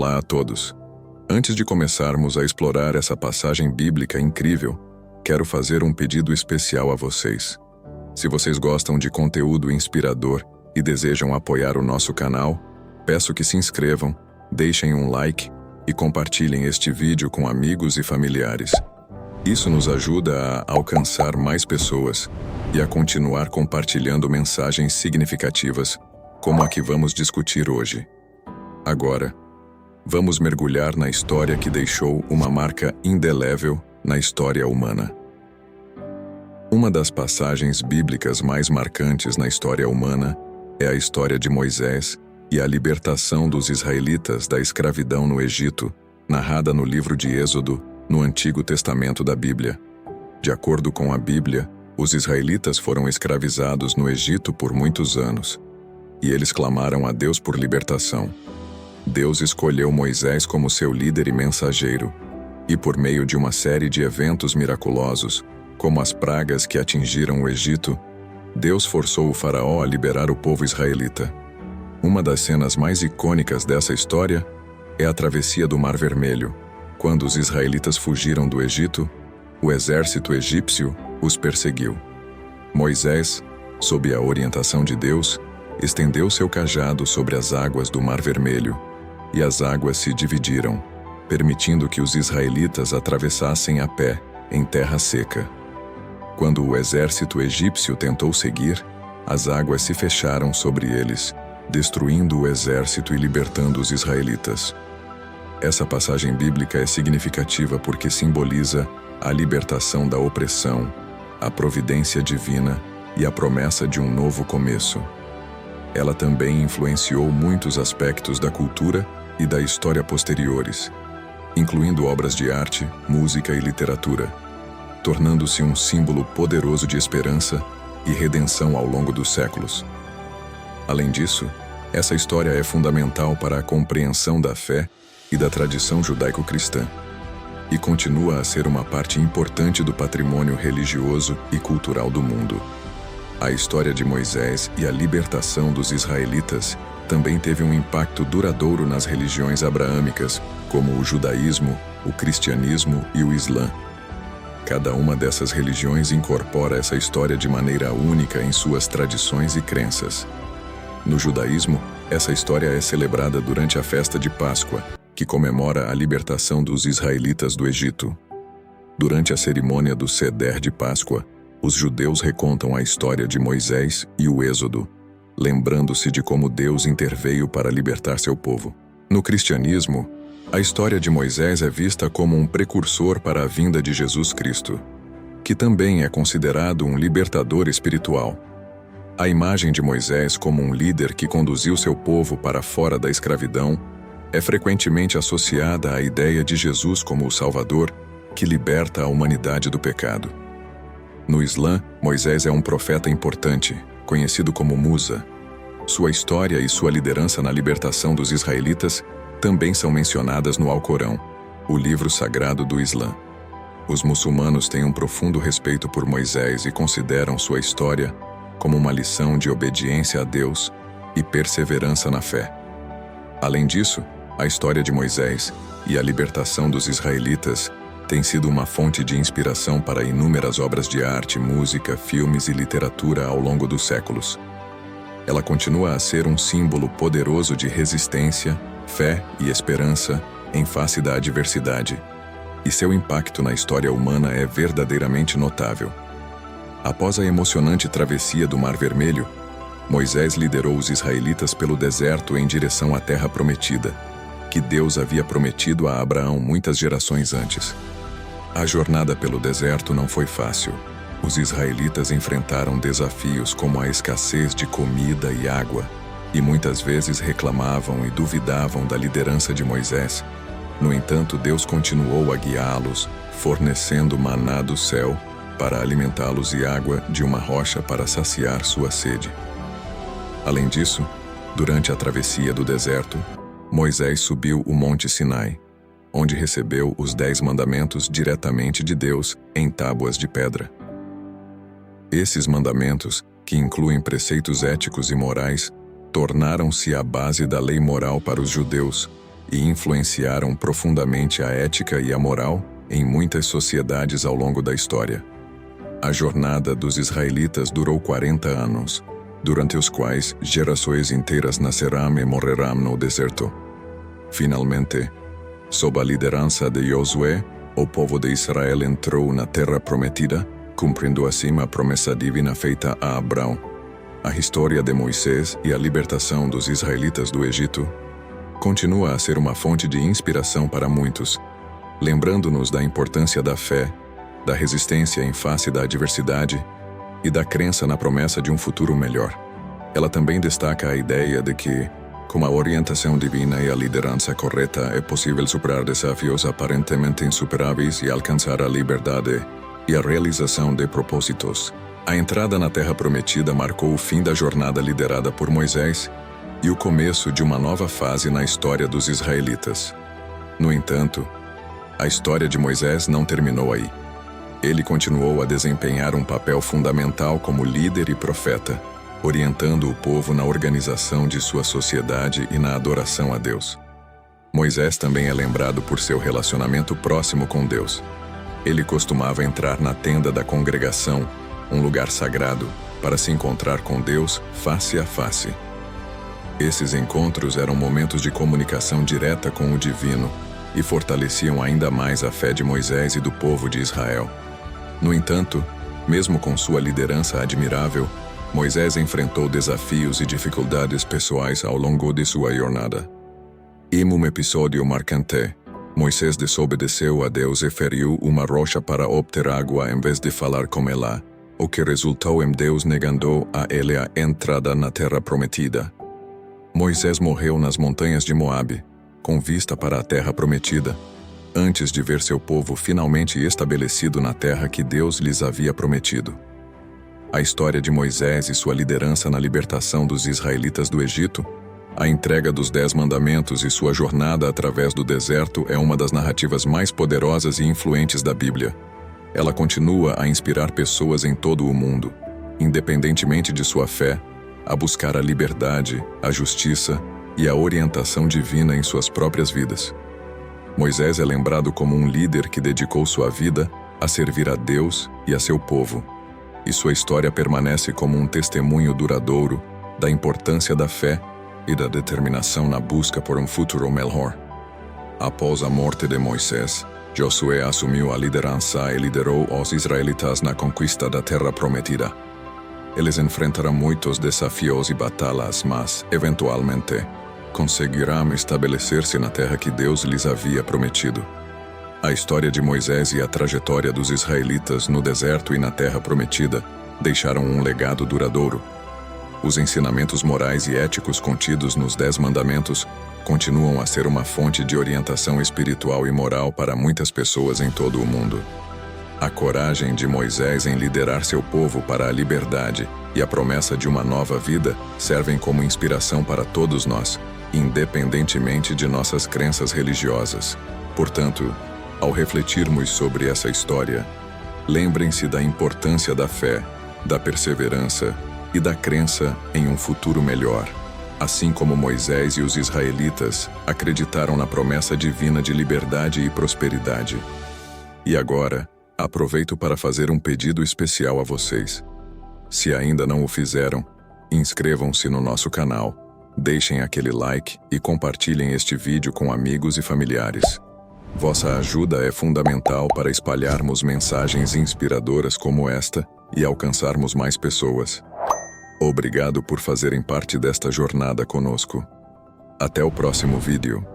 Olá a todos. Antes de começarmos a explorar essa passagem bíblica incrível, quero fazer um pedido especial a vocês. Se vocês gostam de conteúdo inspirador e desejam apoiar o nosso canal, peço que se inscrevam, deixem um like e compartilhem este vídeo com amigos e familiares. Isso nos ajuda a alcançar mais pessoas e a continuar compartilhando mensagens significativas, como a que vamos discutir hoje. Agora, vamos mergulhar na história que deixou uma marca indelével na história humana. Uma das passagens bíblicas mais marcantes na história humana é a história de Moisés e a libertação dos israelitas da escravidão no Egito, narrada no livro de Êxodo, no Antigo Testamento da Bíblia. De acordo com a Bíblia, os israelitas foram escravizados no Egito por muitos anos, e eles clamaram a Deus por libertação. Deus escolheu Moisés como seu líder e mensageiro, e por meio de uma série de eventos miraculosos, como as pragas que atingiram o Egito, Deus forçou o faraó a liberar o povo israelita. Uma das cenas mais icônicas dessa história é a travessia do Mar Vermelho. Quando os israelitas fugiram do Egito, o exército egípcio os perseguiu. Moisés, sob a orientação de Deus, estendeu seu cajado sobre as águas do Mar Vermelho, e as águas se dividiram, permitindo que os israelitas atravessassem a pé, em terra seca. Quando o exército egípcio tentou seguir, as águas se fecharam sobre eles, destruindo o exército e libertando os israelitas. Essa passagem bíblica é significativa porque simboliza a libertação da opressão, a providência divina e a promessa de um novo começo. Ela também influenciou muitos aspectos da cultura e da história posteriores, incluindo obras de arte, música e literatura, tornando-se um símbolo poderoso de esperança e redenção ao longo dos séculos. Além disso, essa história é fundamental para a compreensão da fé e da tradição judaico-cristã, e continua a ser uma parte importante do patrimônio religioso e cultural do mundo. A história de Moisés e a libertação dos israelitas também teve um impacto duradouro nas religiões abraâmicas, como o judaísmo, o cristianismo e o islã. Cada uma dessas religiões incorpora essa história de maneira única em suas tradições e crenças. No judaísmo, essa história é celebrada durante a festa de Páscoa, que comemora a libertação dos israelitas do Egito. Durante a cerimônia do Seder de Páscoa, os judeus recontam a história de Moisés e o Êxodo, lembrando-se de como Deus interveio para libertar seu povo. No cristianismo, a história de Moisés é vista como um precursor para a vinda de Jesus Cristo, que também é considerado um libertador espiritual. A imagem de Moisés como um líder que conduziu seu povo para fora da escravidão é frequentemente associada à ideia de Jesus como o Salvador, que liberta a humanidade do pecado. No Islã, Moisés é um profeta importante, conhecido como Musa. Sua história e sua liderança na libertação dos israelitas também são mencionadas no Alcorão, o livro sagrado do Islã. Os muçulmanos têm um profundo respeito por Moisés e consideram sua história como uma lição de obediência a Deus e perseverança na fé. Além disso, a história de Moisés e a libertação dos israelitas tem sido uma fonte de inspiração para inúmeras obras de arte, música, filmes e literatura ao longo dos séculos. Ela continua a ser um símbolo poderoso de resistência, fé e esperança em face da adversidade, e seu impacto na história humana é verdadeiramente notável. Após a emocionante travessia do Mar Vermelho, Moisés liderou os israelitas pelo deserto em direção à Terra Prometida, que Deus havia prometido a Abraão muitas gerações antes. A jornada pelo deserto não foi fácil. Os israelitas enfrentaram desafios como a escassez de comida e água, e muitas vezes reclamavam e duvidavam da liderança de Moisés. No entanto, Deus continuou a guiá-los, fornecendo maná do céu para alimentá-los e água de uma rocha para saciar sua sede. Além disso, durante a travessia do deserto, Moisés subiu o Monte Sinai, onde recebeu os 10 mandamentos diretamente de Deus em tábuas de pedra. Esses mandamentos, que incluem preceitos éticos e morais, tornaram-se a base da lei moral para os judeus, e influenciaram profundamente a ética e a moral em muitas sociedades ao longo da história. A jornada dos israelitas durou 40 anos, durante os quais gerações inteiras nascerão e morrerão no deserto. Finalmente, sob a liderança de Josué, o povo de Israel entrou na terra prometida, cumprindo assim a promessa divina feita a Abraão. A história de Moisés e a libertação dos israelitas do Egito continua a ser uma fonte de inspiração para muitos, lembrando-nos da importância da fé, da resistência em face da adversidade e da crença na promessa de um futuro melhor. Ela também destaca a ideia de que, com a orientação divina e a liderança correta, é possível superar desafios aparentemente insuperáveis e alcançar a liberdade e a realização de propósitos. A entrada na Terra Prometida marcou o fim da jornada liderada por Moisés e o começo de uma nova fase na história dos israelitas. No entanto, a história de Moisés não terminou aí. Ele continuou a desempenhar um papel fundamental como líder e profeta, orientando o povo na organização de sua sociedade e na adoração a Deus. Moisés também é lembrado por seu relacionamento próximo com Deus. Ele costumava entrar na tenda da congregação, um lugar sagrado, para se encontrar com Deus face a face. Esses encontros eram momentos de comunicação direta com o divino e fortaleciam ainda mais a fé de Moisés e do povo de Israel. No entanto, mesmo com sua liderança admirável, Moisés enfrentou desafios e dificuldades pessoais ao longo de sua jornada. Em um episódio marcante, Moisés desobedeceu a Deus e feriu uma rocha para obter água em vez de falar com ela, o que resultou em Deus negando a ele a entrada na Terra Prometida. Moisés morreu nas montanhas de Moabe, com vista para a Terra Prometida, antes de ver seu povo finalmente estabelecido na terra que Deus lhes havia prometido. A história de Moisés e sua liderança na libertação dos israelitas do Egito, a entrega dos 10 mandamentos e sua jornada através do deserto é uma das narrativas mais poderosas e influentes da Bíblia. Ela continua a inspirar pessoas em todo o mundo, independentemente de sua fé, a buscar a liberdade, a justiça e a orientação divina em suas próprias vidas. Moisés é lembrado como um líder que dedicou sua vida a servir a Deus e a seu povo, e sua história permanece como um testemunho duradouro da importância da fé e da determinação na busca por um futuro melhor. Após a morte de Moisés, Josué assumiu a liderança e liderou os israelitas na conquista da Terra Prometida. Eles enfrentaram muitos desafios e batalhas, mas, eventualmente, conseguirão estabelecer-se na terra que Deus lhes havia prometido. A história de Moisés e a trajetória dos israelitas no deserto e na Terra Prometida deixaram um legado duradouro. Os ensinamentos morais e éticos contidos nos 10 mandamentos continuam a ser uma fonte de orientação espiritual e moral para muitas pessoas em todo o mundo. A coragem de Moisés em liderar seu povo para a liberdade e a promessa de uma nova vida servem como inspiração para todos nós, independentemente de nossas crenças religiosas. Portanto, ao refletirmos sobre essa história, lembrem-se da importância da fé, da perseverança e da crença em um futuro melhor, assim como Moisés e os israelitas acreditaram na promessa divina de liberdade e prosperidade. E agora, aproveito para fazer um pedido especial a vocês. Se ainda não o fizeram, inscrevam-se no nosso canal, deixem aquele like e compartilhem este vídeo com amigos e familiares. Vossa ajuda é fundamental para espalharmos mensagens inspiradoras como esta e alcançarmos mais pessoas. Obrigado por fazerem parte desta jornada conosco. Até o próximo vídeo.